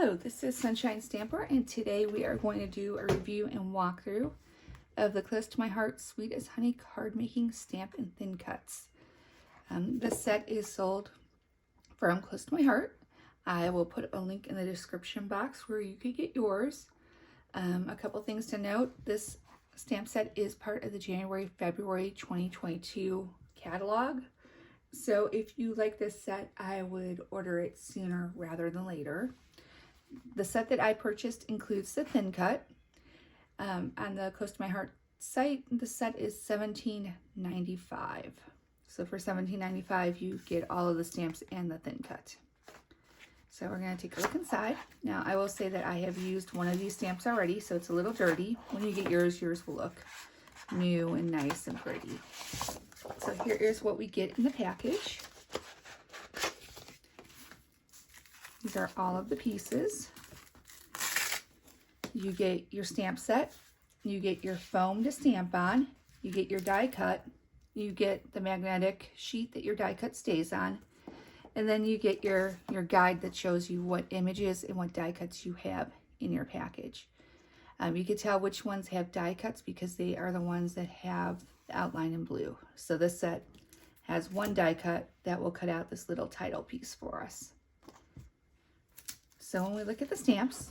Hello, this is Sunshine Stamper, and today we are going to do a review and walkthrough of the Close to My Heart Sweet as Honey Cardmaking Stamp and Thin Cuts. This set is sold from Close to My Heart. I will put a link in the description box where you could get yours. A couple things to note: this stamp set is part of the January-February 2022 catalog. So if you like this set, I would order it sooner rather than later. The set that I purchased includes the thin cut. On the Close to My Heart site, the set is $17.95. So for $17.95, you get all of the stamps and the thin cut. So we're going to take a look inside. Now, I will say that I have used one of these stamps already, so it's a little dirty. When you get yours, yours will look new and nice and pretty. So here is what we get in the package. These are all of the pieces. You get your stamp set, you get your foam to stamp on, you get your die cut, you get the magnetic sheet that your die cut stays on, and then you get your guide that shows you what images and what die cuts you have in your package. You can tell which ones have die cuts because they are the ones that have the outline in blue. So this set has one die cut that will cut out this little title piece for us. So when we look at the stamps,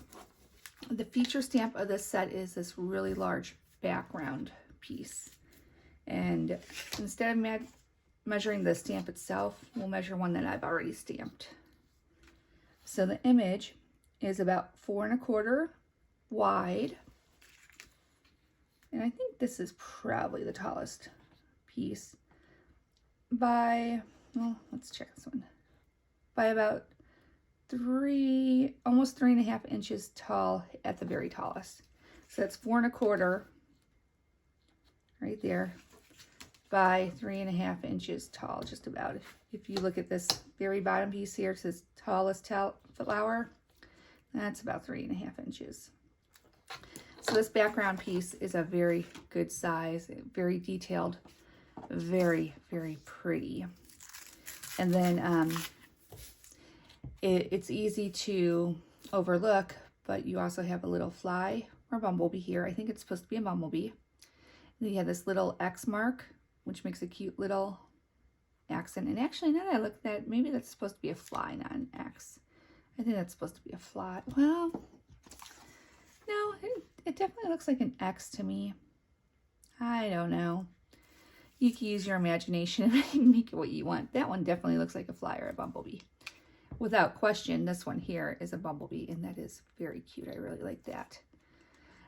the feature stamp of this set is this really large background piece. And instead of measuring the stamp itself, we'll measure one that I've already stamped. So the image is about 4 1/4 wide. And I think this is probably the tallest piece by, well, let's check this one, by about almost 3.5 inches tall at the very tallest. So that's 4 1/4 right there by 3.5 inches tall, just about. If you look at this very bottom piece here, it says tallest flower. That's about 3.5 inches. So this background piece is a very good size, very detailed, very, very pretty. And then it's easy to overlook, but you also have a little fly or bumblebee here. I think it's supposed to be a bumblebee. And then you have this little X mark, which makes a cute little accent. And actually, now that I look at that, maybe that's supposed to be a fly, not an X. I think that's supposed to be a fly. Well, no, it definitely looks like an X to me. I don't know. You can use your imagination and make it what you want. That one definitely looks like a fly or a bumblebee. Without question, this one here is a bumblebee, and that is very cute. I really like that.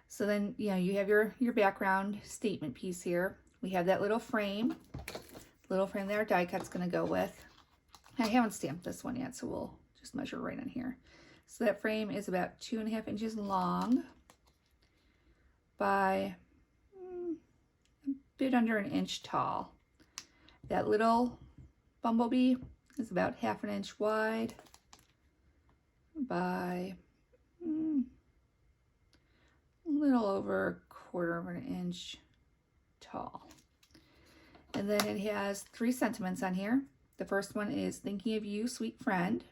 So then, you have your background statement piece here. We have that little frame that our die cut's going to go with. I haven't stamped this one yet, so we'll just measure right on here. So that frame is about 2.5 inches long by a bit under an inch tall. That little bumblebee is about 1/2 inch wide by a little over 1/4 inch tall. And then it has 3 sentiments on here. The first one is thinking of you, sweet friend.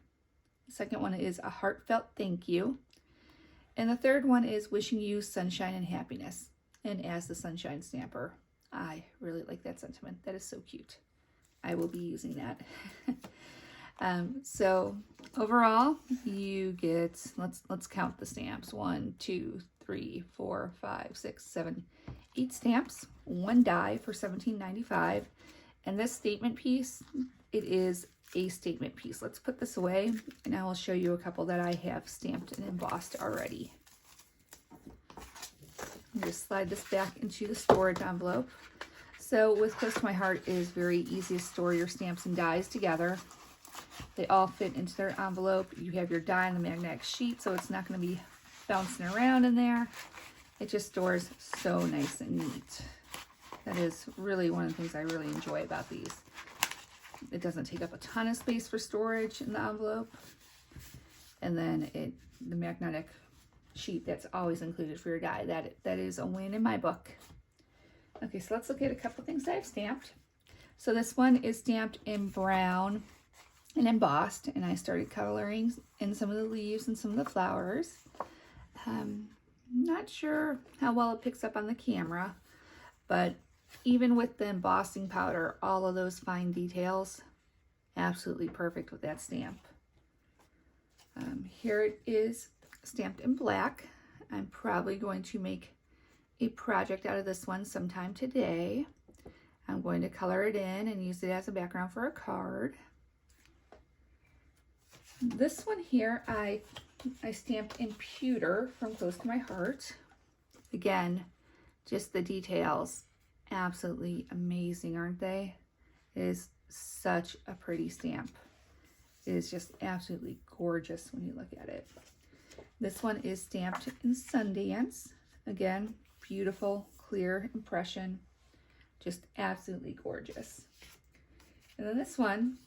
The second one is a heartfelt thank you. And the third one is wishing you sunshine and happiness. And as the Sunshine Stamper, I really like that sentiment. That is so cute. I will be using that. So overall, you get, let's count the stamps. 1, 2, 3, 4, 5, 6, 7, 8 stamps, 1 die for $17.95. And this statement piece, it is a statement piece. Let's put this away, and I will show you a couple that I have stamped and embossed already. Just slide this back into the storage envelope. So with Close to My Heart, it is very easy to store your stamps and dies together. They all fit into their envelope. You have your die on the magnetic sheet, so it's not going to be bouncing around in there. It just stores so nice and neat. That is really one of the things I really enjoy about these. It doesn't take up a ton of space for storage in the envelope. And then the magnetic sheet that's always included for your die. That is a win in my book. Okay, so let's look at a couple things I've stamped. So this one is stamped in brown and embossed, and I started coloring in some of the leaves and some of the flowers. Not sure how well it picks up on the camera, but even with the embossing powder, all of those fine details, absolutely perfect with that stamp. Here it is stamped in black. I'm probably going to make a project out of this one sometime today. I'm going to color it in and use it as a background for a card. This one here, I stamped in pewter from Close to My Heart. Again, just the details, absolutely amazing, aren't they? It is such a pretty stamp. It is just absolutely gorgeous when you look at it. This one is stamped in Sundance. Again, beautiful, clear impression. Just absolutely gorgeous. And then this one,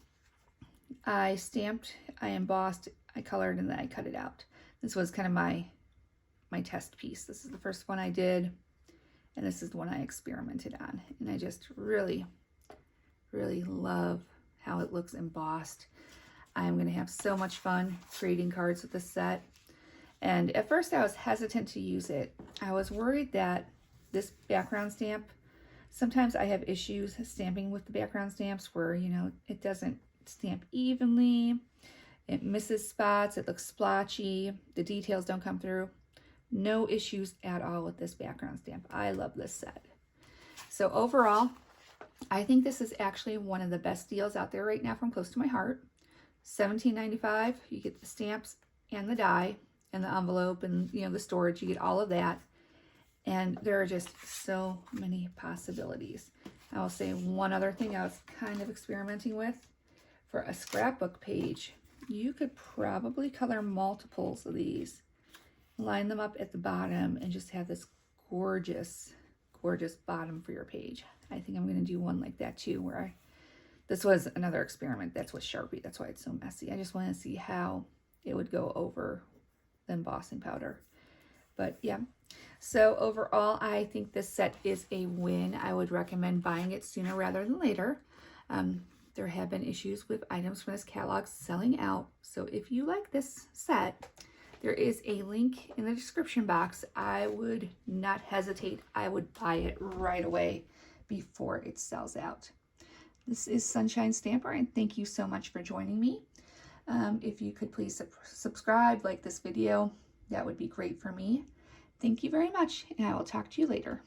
I stamped, I embossed, I colored, and then I cut it out. This was kind of my test piece. This is the first one I did, and this is the one I experimented on. And I just really, really love how it looks embossed. I'm going to have so much fun creating cards with this set. And at first I was hesitant to use it. I was worried that this background stamp, sometimes I have issues stamping with the background stamps where, you know, it doesn't stamp evenly, it misses spots, it looks splotchy, the details don't come through. No issues at all with this background stamp. I love this set. So overall, I think this is actually one of the best deals out there right now from Close to My Heart. $17.95, you get the stamps and the die and the envelope and, you know, the storage, you get all of that. And there are just so many possibilities. I will say one other thing I was kind of experimenting with. For a scrapbook page, you could probably color multiples of these, line them up at the bottom, and just have this gorgeous, gorgeous bottom for your page. I think I'm going to do one like that too, where this was another experiment. That's with Sharpie. That's why it's so messy. I just want to see how it would go over the embossing powder. But yeah, so overall, I think this set is a win. I would recommend buying it sooner rather than later. There have been issues with items from this catalog selling out. So if you like this set, there is a link in the description box. I would not hesitate. I would buy it right away before it sells out. This is Sunshine Stamper, and thank you so much for joining me. If you could please subscribe, like this video, that would be great for me. Thank you very much, and I will talk to you later.